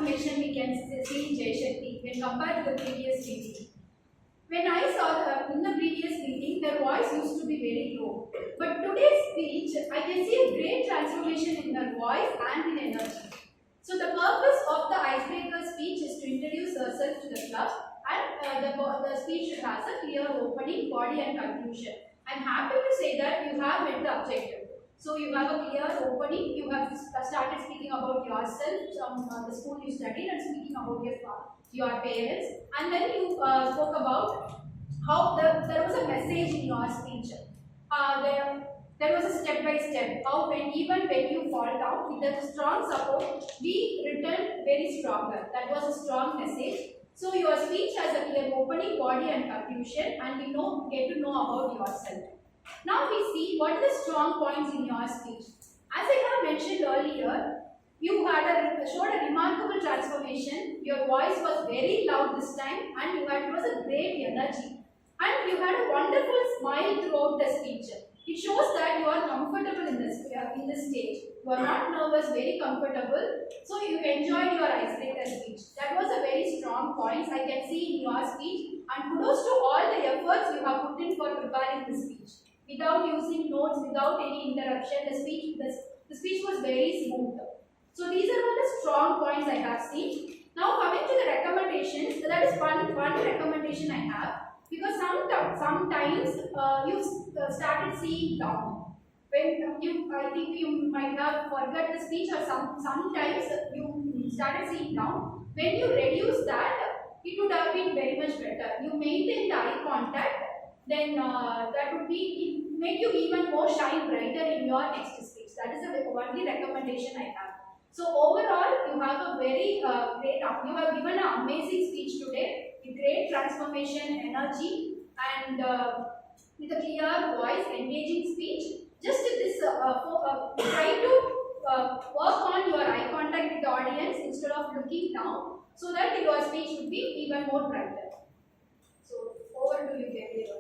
transformation we can see in Jaisakthi when compared to the previous meeting. When I saw in the previous meeting, their voice used to be very low. But today's speech, I can see a great transformation in their voice and in energy. So the purpose of the icebreaker speech is to introduce herself to the club, and the speech has a clear opening, body and conclusion. I am happy to say that you have met the objective. So you have a clear opening, you have started speaking about yourself, the school you studied, and speaking about your parents, and then you spoke about how there was a message in your speech. There was a step by step, how even when you fall down, with a strong support, we return very stronger. That was a strong message. So your speech has a clear opening, body and conclusion, and we get to know about yourself. Now we see what are the strong points in your speech. As I have mentioned earlier, you showed a remarkable transformation. Your voice was very loud this time, and it was a great energy. And you had a wonderful smile throughout the speech. It shows that you are comfortable in this stage. You are not nervous, very comfortable. So you enjoyed your icebreaker speech. That was a very strong point I can see in your speech. And kudos to all the efforts you have put in for preparing the speech. Without using notes, without any interruption, the speech was very smooth. So these are all the strong points I have seen. Now coming to the recommendations, that is one recommendation I have, because sometimes you started seeing down. When I think you might have forgot the speech, or sometimes you started seeing down. When you reduce that, it would have been very much better. You maintain the eye contact, then that would make you even more shine brighter in your next speech. That is the only recommendation I have. So overall, you have a very great, you have given an amazing speech today, with great transformation, energy, and with a clear voice, engaging speech. Just this, try to work on your eye contact with the audience instead of looking down, so that your speech would be even more brighter. So over to you, Gavelier.